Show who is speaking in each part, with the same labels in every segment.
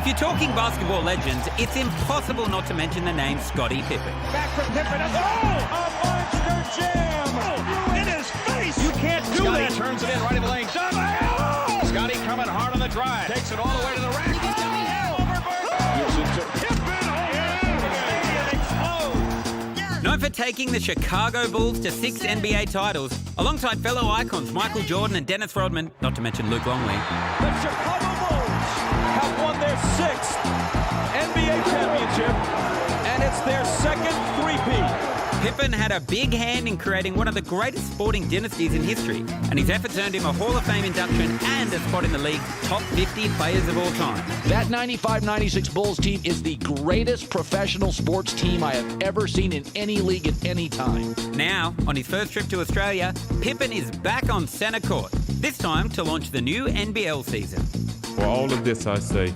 Speaker 1: If you're talking basketball legends, it's impossible not to mention the name Scottie Pippen.
Speaker 2: Back from Pippen. A monster jam! In his face! You can't do
Speaker 3: Scottie
Speaker 2: that!
Speaker 3: turns it in right in the lane. Scottie coming hard on the drive. Takes it all the way to the rack.
Speaker 2: Gives it to Pippen! The stadium explodes!
Speaker 1: Known for taking the Chicago Bulls to 6 NBA titles, alongside fellow icons Michael Jordan and Dennis Rodman, not to mention Luke Longley.
Speaker 2: The Chicago Bulls have won their 6th NBA championship, and it's their second three-peat.
Speaker 1: Pippen had a big hand in creating one of the greatest sporting dynasties in history, and his efforts earned him a Hall of Fame induction and a spot in the league's top 50 players of all time.
Speaker 4: That 95-96 Bulls team is the greatest professional sports team I have ever seen in any league at any time.
Speaker 1: Now, on his first trip to Australia, Pippen is back on centre court, this time to launch the new NBL season.
Speaker 5: For all of this, I say,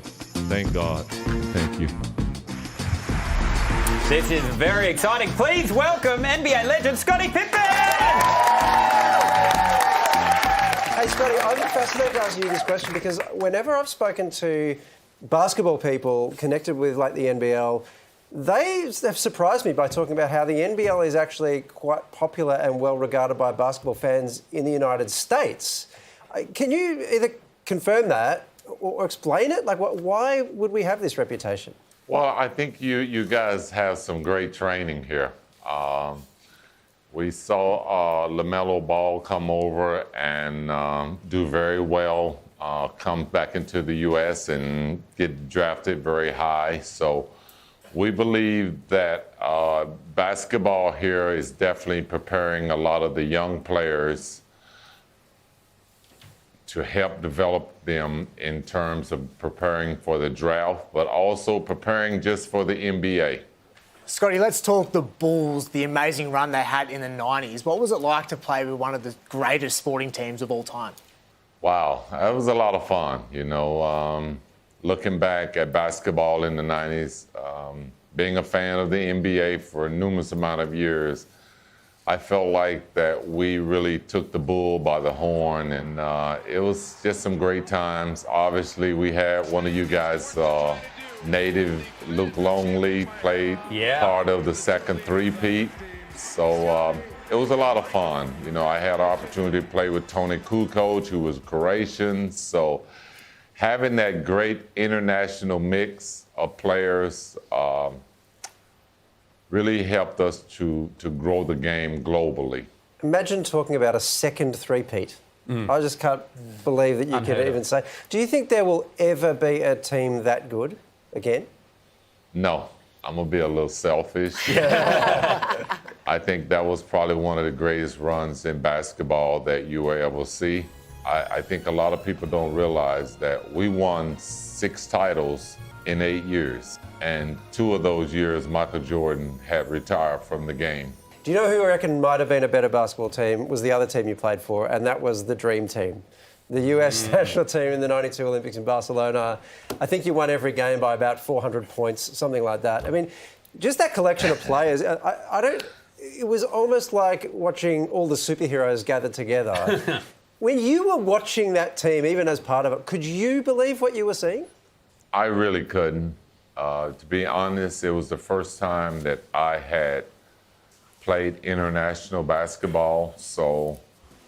Speaker 5: thank God. Thank you.
Speaker 1: This is very exciting. Please welcome NBA legend Scottie Pippen!
Speaker 6: Hey, Scottie, I'm fascinated to ask you this question because whenever I've spoken to basketball people connected with, like, the NBL, they have surprised me by talking about how the NBL is actually quite popular and well regarded by basketball fans in the United States. Can you either confirm that or explain it? Like, why would we have this reputation?
Speaker 7: Well, I think you guys have some great training here. We saw LaMelo Ball come over and do very well, come back into the U.S. and get drafted very high. So we believe that basketball here is definitely preparing a lot of the young players to help develop them in terms of preparing for the draft, but also preparing just for the NBA.
Speaker 8: Scottie, let's talk the Bulls, the amazing run they had in the 90s. What was it like to play with one of the greatest sporting teams of all time?
Speaker 7: Wow, that was a lot of fun. You know, looking back at basketball in the 90s, being a fan of the NBA for a numerous amount of years, I felt like that we really took the bull by the horn, and it was just some great times. Obviously, we had one of you guys, native Luke Longley, played part of the second three-peat. So it was a lot of fun. You know, I had an opportunity to play with Tony Kukoc, who was Croatian. So having that great international mix of players really helped us to grow the game globally.
Speaker 6: Imagine talking about a second three-peat. I just can't believe that you could even say. Do you think there will ever be a team that good again?
Speaker 7: No, I'm going to be a little selfish. I think that was probably one of the greatest runs in basketball that you were able to see. I think a lot of people don't realize that we won 6 titles in 8 years. And 2 of those years, Michael Jordan had retired from the game.
Speaker 6: Do you know who I reckon might have been a better basketball team was the other team you played for, and that was the Dream Team. The US national team in the 92 Olympics in Barcelona. I think you won every game by about 400 points, something like that. I mean, just that collection of players, it was almost like watching all the superheroes gathered together. When you were watching that team, even as part of it, could you believe what you were seeing?
Speaker 7: I really couldn't. To be honest, it was the first time that I had played international basketball. So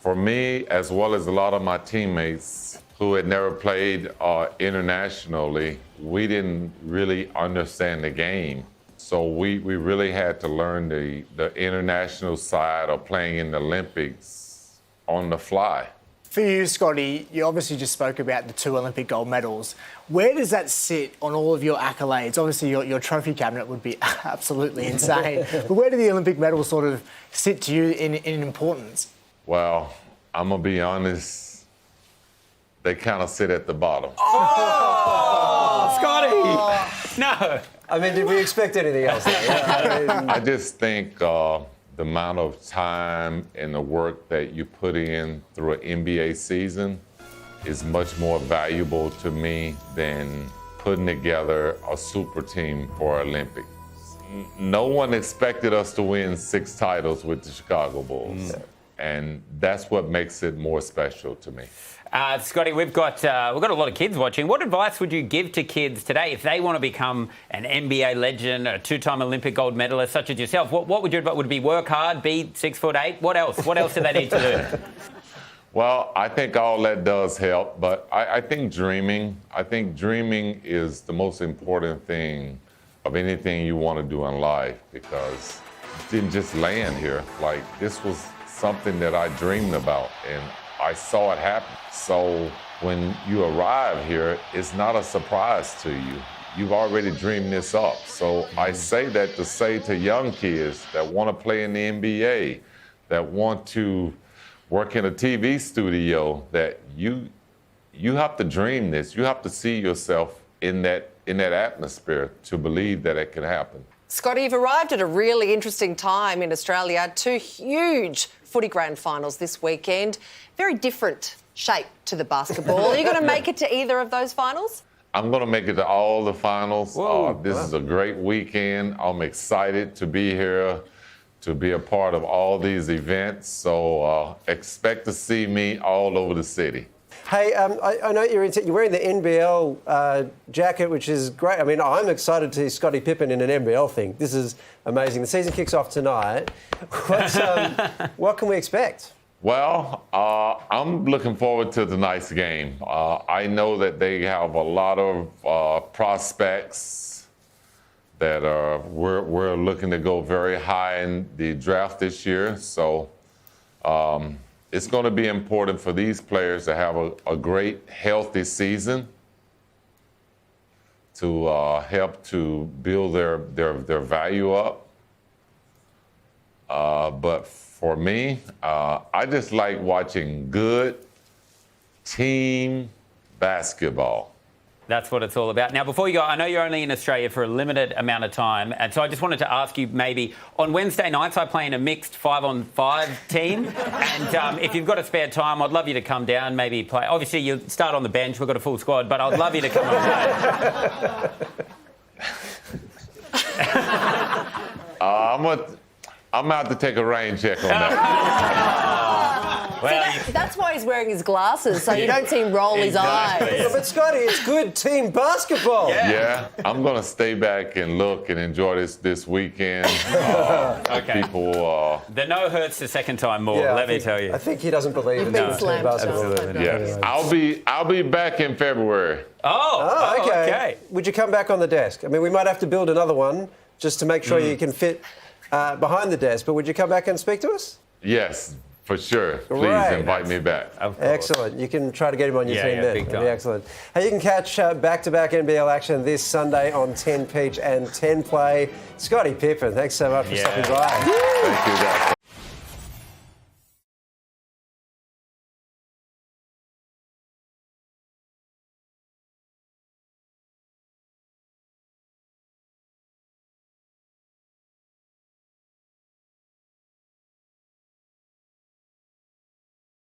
Speaker 7: for me, as well as a lot of my teammates who had never played internationally, we didn't really understand the game. So we really had to learn the international side of playing in the Olympics on the fly.
Speaker 8: For you, Scottie, you obviously just spoke about the 2 Olympic gold medals. Where does that sit on all of your accolades? Obviously, your trophy cabinet would be absolutely insane. But where do the Olympic medals sort of sit to you in importance?
Speaker 7: Well, I'm going to be honest, they kind of sit at the bottom.
Speaker 1: Oh, Scottie! No.
Speaker 6: I mean, did we expect anything else?
Speaker 7: I just think the amount of time and the work that you put in through an NBA season is much more valuable to me than putting together a super team for Olympics. No one expected us to win 6 titles with the Chicago Bulls. And that's what makes it more special to me.
Speaker 1: Scotty, we've got a lot of kids watching. What advice would you give to kids today if they want to become an NBA legend, a two-time Olympic gold medalist such as yourself? What would your advice would it be? Work hard, be 6'8"? What else? What else do they need to do?
Speaker 7: Well, I think all that does help, but I think dreaming is the most important thing of anything you want to do in life, because it didn't just land here. Like, this was something that I dreamed about and I saw it happen. So when you arrive here, it's not a surprise to you. You've already dreamed this up. So I say that to say to young kids that want to play in the NBA, that want to work in a TV studio, that you have to dream this. You have to see yourself in that atmosphere to believe that it can happen.
Speaker 9: Scotty, you've arrived at a really interesting time in Australia. 2 huge footy grand finals this weekend. Very different shape to the basketball. Are you going to make it to either of those finals?
Speaker 7: I'm going to make it to all the finals. This is a great weekend. I'm excited to be here, to be a part of all these events. So expect to see me all over the city.
Speaker 6: Hey, I know you're wearing the NBL jacket, which is great. I mean, I'm excited to see Scottie Pippen in an NBL thing. This is amazing. The season kicks off tonight. What can we expect?
Speaker 7: Well, I'm looking forward to tonight's game. I know that they have a lot of prospects that we're looking to go very high in the draft this year. So it's going to be important for these players to have a great, healthy season to help to build their value up. But for me, I just like watching good team basketball.
Speaker 1: That's what it's all about. Now, before you go, I know you're only in Australia for a limited amount of time, and so I just wanted to ask you, maybe on Wednesday nights I play in a mixed 5-on-5 team, and if you've got a spare time, I'd love you to come down, maybe play. Obviously, you start on the bench, we've got a full squad, but I'd love you to come and play.
Speaker 7: I'm out to take a rain check on that.
Speaker 1: Well,
Speaker 9: That's why he's wearing his glasses, so you don't see him roll his eyes.
Speaker 6: Yeah, but Scotty, it's good team basketball.
Speaker 7: Yeah, I'm going to stay back and look and enjoy this weekend.
Speaker 1: Okay.
Speaker 7: People.
Speaker 1: the no hurts the second time more,
Speaker 6: Yeah,
Speaker 1: let me tell you.
Speaker 6: I think he doesn't believe in
Speaker 9: been
Speaker 6: team
Speaker 9: slammed
Speaker 6: basketball.
Speaker 1: Absolutely.
Speaker 7: Yes, I'll be back in February.
Speaker 1: Oh, okay.
Speaker 6: Would you come back on the desk? I mean, we might have to build another one just to make sure you can fit behind the desk, but would you come back and speak to us?
Speaker 7: Yes, for sure. Please
Speaker 6: Right.
Speaker 7: invite me back.
Speaker 6: Excellent. You can try to get him on your team then.
Speaker 1: big
Speaker 6: That'd
Speaker 1: time.
Speaker 6: be excellent. Hey, you can catch back-to-back NBL action this Sunday on 10 Pitch and 10 Play. Scottie Pippen, thanks so much for stopping by.
Speaker 7: Thank you, guys.